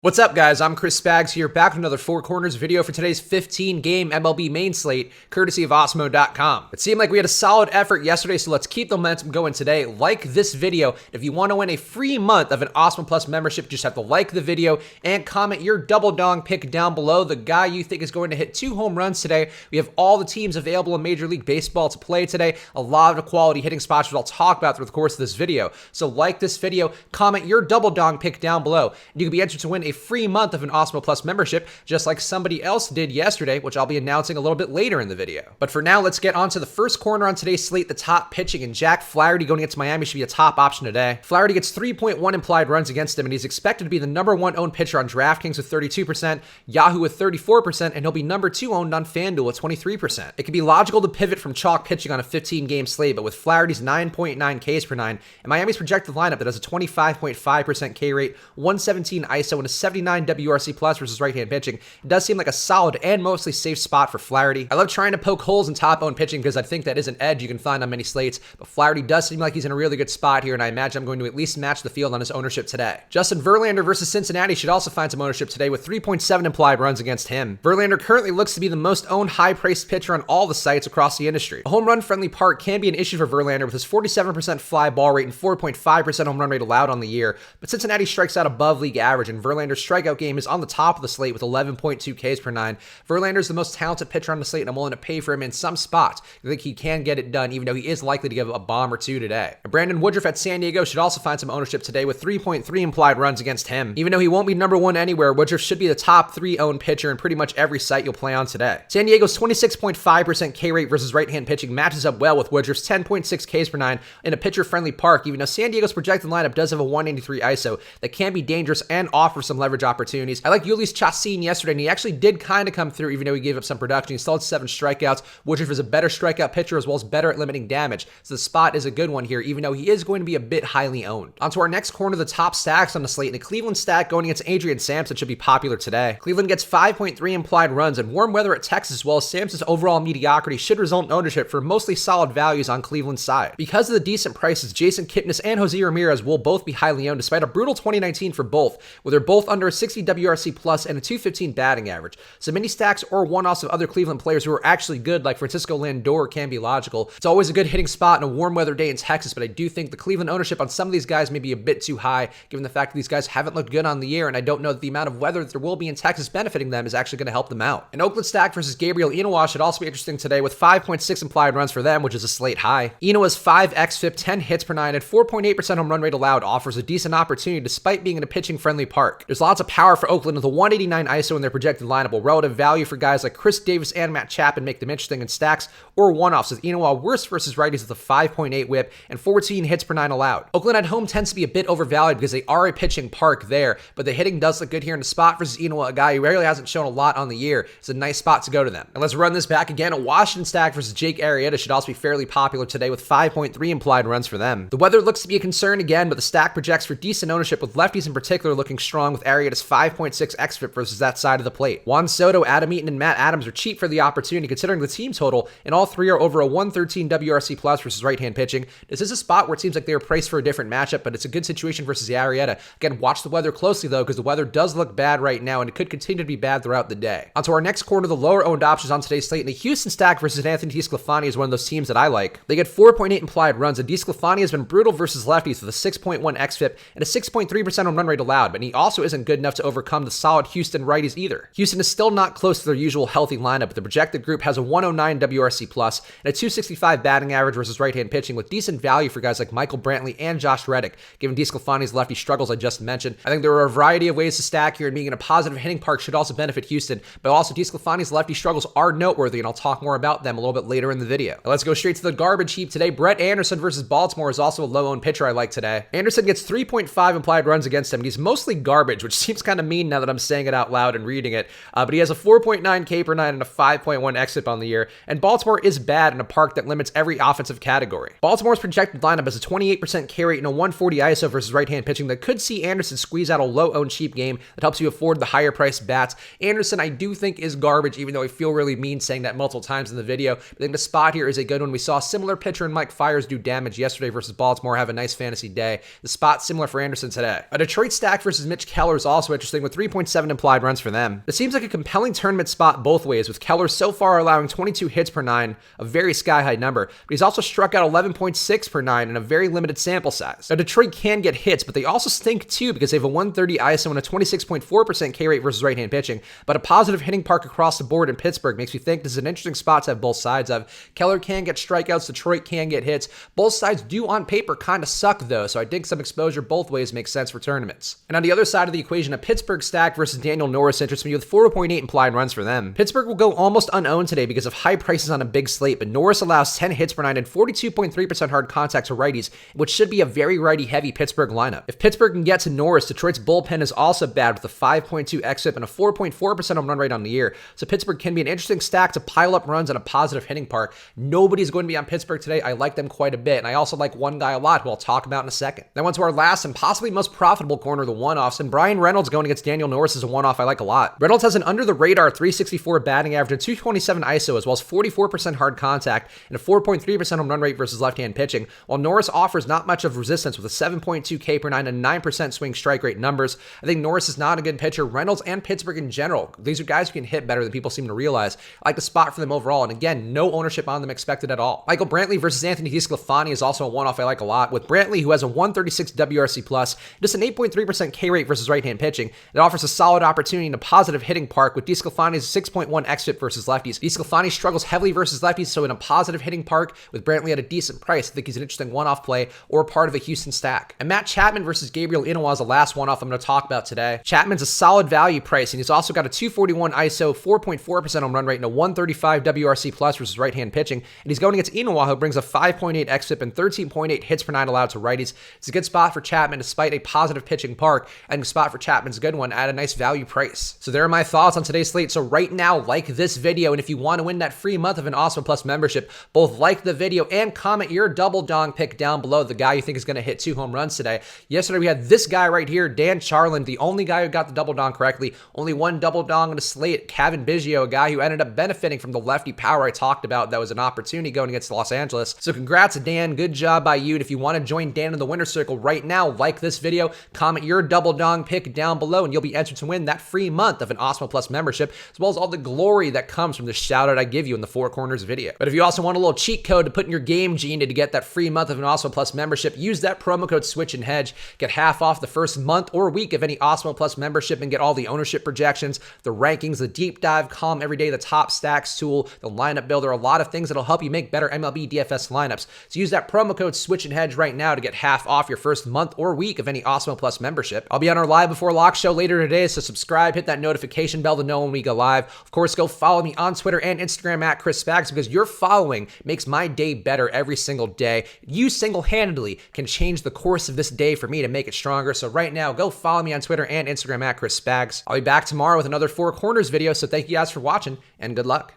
What's up, guys? I'm Chris Spags here, back with another Four Corners video for today's 15-game MLB main slate, courtesy of Osmo.com. It seemed like we had a solid effort yesterday, so let's keep the momentum going today. Like this video. If you want to win a free month of an Osmo Plus membership, you just have to like the video and comment your double dong pick down below. The guy you think is going to hit 2 home runs today. We have all the teams available in Major League Baseball to play today. A lot of quality hitting spots, which I'll talk about through the course of this video. So like this video, comment your double dong pick down below. You can be entered to win a free month of an Osmo Plus membership, just like somebody else did yesterday, which I'll be announcing a little bit later in the video. But for now, let's get on to the first corner on today's slate, the top pitching, and Jack Flaherty going against Miami should be a top option today. Flaherty gets 3.1 implied runs against him, and he's expected to be the #1 owned pitcher on DraftKings with 32%, Yahoo with 34%, and he'll be #2 owned on FanDuel with 23%. It can be logical to pivot from chalk pitching on a 15-game slate, but with Flaherty's 9.9 Ks per 9 and Miami's projected lineup that has a 25.5% K rate, 117 ISO, and a 79 WRC plus versus right-hand pitching, it does seem like a solid and mostly safe spot for Flaherty. I love trying to poke holes in top-owned pitching because I think that is an edge you can find on many slates, but Flaherty does seem like he's in a really good spot here, and I imagine I'm going to at least match the field on his ownership today. Justin Verlander versus Cincinnati should also find some ownership today with 3.7 implied runs against him. Verlander currently looks to be the most owned high-priced pitcher on all the sites across the industry. A home run-friendly park can be an issue for Verlander with his 47% fly ball rate and 4.5% home run rate allowed on the year, but Cincinnati strikes out above league average, and Verlander's strikeout game is on the top of the slate with 11.2 Ks per 9. Verlander's the most talented pitcher on the slate, and I'm willing to pay for him in some spots. I think he can get it done, even though he is likely to give a bomb or two today. And Brandon Woodruff at San Diego should also find some ownership today with 3.3 implied runs against him. Even though he won't be #1 anywhere, Woodruff should be the top 3 owned pitcher in pretty much every site you'll play on today. San Diego's 26.5% K rate versus right-hand pitching matches up well with Woodruff's 10.6 Ks per 9 in a pitcher-friendly park, even though San Diego's projected lineup does have a 183 ISO that can be dangerous and offer some leverage opportunities. I like Yulis Chassin yesterday, and he actually did kind of come through, even though he gave up some production. He still had 7 strikeouts. Woodruff is a better strikeout pitcher as well as better at limiting damage, so the spot is a good one here, even though he is going to be a bit highly owned. Onto our next corner, the top stacks on the slate, and the Cleveland stack going against Adrian Sampson should be popular today. Cleveland gets 5.3 implied runs, and warm weather at Texas as well as Sampson's overall mediocrity should result in ownership for mostly solid values on Cleveland's side. Because of the decent prices, Jason Kipnis and Jose Ramirez will both be highly owned despite a brutal 2019 for both, where they're both under a 60 WRC plus and a 215 batting average. So mini stacks or one-offs of other Cleveland players who are actually good, like Francisco Lindor, can be logical. It's always a good hitting spot on a warm weather day in Texas, but I do think the Cleveland ownership on some of these guys may be a bit too high, given the fact that these guys haven't looked good on the year, and I don't know that the amount of weather that there will be in Texas benefiting them is actually going to help them out. An Oakland stack versus Gabriel Inoue should also be interesting today with 5.6 implied runs for them, which is a slate high. Inoue's 5 xFIP, 10 hits per 9, and 4.8% home run rate allowed offers a decent opportunity despite being in a pitching-friendly park. There's lots of power for Oakland with a 189 ISO in their projected lineup, while relative value for guys like Chris Davis and Matt Chapman make them interesting in stacks or one-offs, with Inoue worse versus righties with a 5.8 whip and 14 hits per 9 allowed. Oakland at home tends to be a bit overvalued because they are a pitching park there, but the hitting does look good here in the spot versus Inoue, a guy who rarely hasn't shown a lot on the year. It's a nice spot to go to them. And let's run this back again. A Washington stack versus Jake Arrieta should also be fairly popular today with 5.3 implied runs for them. The weather looks to be a concern again, but the stack projects for decent ownership, with lefties in particular looking strong with Arrieta's 5.6 xFIP versus that side of the plate. Juan Soto, Adam Eaton, and Matt Adams are cheap for the opportunity considering the team total, and all 3 are over a 113 WRC plus versus right-hand pitching. This is a spot where it seems like they were priced for a different matchup, but it's a good situation versus Arrieta. Again, watch the weather closely though, because the weather does look bad right now, and it could continue to be bad throughout the day. Onto our next corner, the lower owned options on today's slate, and the Houston stack versus Anthony DeSclafani is one of those teams that I like. They get 4.8 implied runs, and DeSclafani has been brutal versus lefties with a 6.1 xFIP and a 6.3% home run rate allowed, but he also isn't good enough to overcome the solid Houston righties either. Houston is still not close to their usual healthy lineup, but the projected group has a 109 WRC plus and a 265 batting average versus right-hand pitching, with decent value for guys like Michael Brantley and Josh Reddick, given DeSclafani's lefty struggles I just mentioned. I think there are a variety of ways to stack here, and being in a positive hitting park should also benefit Houston, but also DeSclafani's lefty struggles are noteworthy, and I'll talk more about them a little bit later in the video. Now let's go straight to the garbage heap today. Brett Anderson versus Baltimore is also a low-owned pitcher I like today. Anderson gets 3.5 implied runs against him, and he's mostly garbage, which seems kind of mean now that I'm saying it out loud and reading it, but he has a 4.9 K per 9 and a 5.1 xFIP on the year, and Baltimore is bad in a park that limits every offensive category. Baltimore's projected lineup has a 28% K rate and a 140 ISO versus right-hand pitching that could see Anderson squeeze out a low-owned cheap game that helps you afford the higher-priced bats. Anderson, I do think, is garbage, even though I feel really mean saying that multiple times in the video. I think the spot here is a good one. We saw a similar pitcher in Mike Fiers do damage yesterday versus Baltimore, have a nice fantasy day. The spot similar for Anderson today. A Detroit stack versus Mitch Keller Keller's also interesting with 3.7 implied runs for them. It seems like a compelling tournament spot both ways, with Keller so far allowing 22 hits per 9, a very sky-high number, but he's also struck out 11.6 per 9 in a very limited sample size. Now, Detroit can get hits, but they also stink too because they have a 130 ISO and a 26.4% K rate versus right-hand pitching, but a positive hitting park across the board in Pittsburgh makes me think this is an interesting spot to have both sides of. Keller can get strikeouts, Detroit can get hits. Both sides do on paper kind of suck though, so I think some exposure both ways makes sense for tournaments. And on the other side of the equation, a Pittsburgh stack versus Daniel Norris interests me with 4.8 implied runs for them. Pittsburgh will go almost unowned today because of high prices on a big slate, but Norris allows 10 hits per 9 and 42.3% hard contact to righties, which should be a very righty-heavy Pittsburgh lineup. If Pittsburgh can get to Norris, Detroit's bullpen is also bad with a 5.2 xFIP and a 4.4% home run rate on the year, so Pittsburgh can be an interesting stack to pile up runs at a positive hitting park. Nobody's going to be on Pittsburgh today. I like them quite a bit, and I also like one guy a lot who I'll talk about in a second. Then on to our last and possibly most profitable corner, the one-offs, and Brian Reynolds going against Daniel Norris is a one-off I like a lot. Reynolds has an under-the-radar 364 batting average and 227 ISO, as well as 44% hard contact and a 4.3% home run rate versus left-hand pitching, while Norris offers not much of resistance with a 7.2 K per 9 and 9% swing strike rate numbers. I think Norris is not a good pitcher. Reynolds and Pittsburgh in general, these are guys who can hit better than people seem to realize. I like the spot for them overall, and again, no ownership on them expected at all. Michael Brantley versus Anthony DeSclafani is also a one-off I like a lot, with Brantley, who has a 136 WRC plus, just an 8.3% K rate versus right-hand pitching. It offers a solid opportunity in a positive hitting park, with DeSclafani's 6.1 xFIP versus lefties. DeSclafani struggles heavily versus lefties, so in a positive hitting park with Brantley at a decent price, I think he's an interesting one-off play or part of a Houston stack. And Matt Chapman versus Gabriel Inoue is the last one-off I'm going to talk about today. Chapman's a solid value price, and he's also got a 241 ISO, 4.4% home run rate, and a 135 WRC plus versus right-hand pitching. And he's going against Inoue, who brings a 5.8 xFIP and 13.8 hits per 9 allowed to righties. It's a good spot for Chapman despite a positive pitching park. I think the spot for Chapman's a good one at a nice value price. So there are my thoughts on today's slate. So right now, like this video, and if you want to win that free month of an Awesome Plus membership, both like the video and comment your double dong pick down below, the guy you think is going to hit 2 home runs today. Yesterday we had this guy right here, Dan Charland, the only guy who got the double dong correctly. Only one double dong on the slate. Kevin Biggio, a guy who ended up benefiting from the lefty power I talked about. That was an opportunity going against Los Angeles. So congrats, Dan. Good job by you. And if you want to join Dan in the winner's circle right now, like this video, comment your double dong pick down below, and you'll be entered to win that free month of an Awesome Plus membership, as well as all the glory that comes from the shout out I give you in the Four Corners video. But if you also want a little cheat code to put in your game genie to get that free month of an Awesome Plus membership, use that promo code Switch and Hedge. Get half off the first month or week of any Awesome Plus membership and get all the ownership projections, the rankings, the deep dive column every day, the top stacks tool, the lineup builder, a lot of things that'll help you make better MLB DFS lineups. So use that promo code Switch and Hedge right now to get half off your first month or week of any Awesome Plus membership. I'll be on our Live Before Lock show later today, so subscribe, hit that notification bell to know when we go live. Of course, go follow me on Twitter and Instagram at Chris Spags, because your following makes my day better every single day. You single-handedly can change the course of this day for me to make it stronger. So right now, go follow me on Twitter and Instagram at Chris Spags. I'll be back tomorrow with another Four Corners video, so thank you guys for watching, and good luck.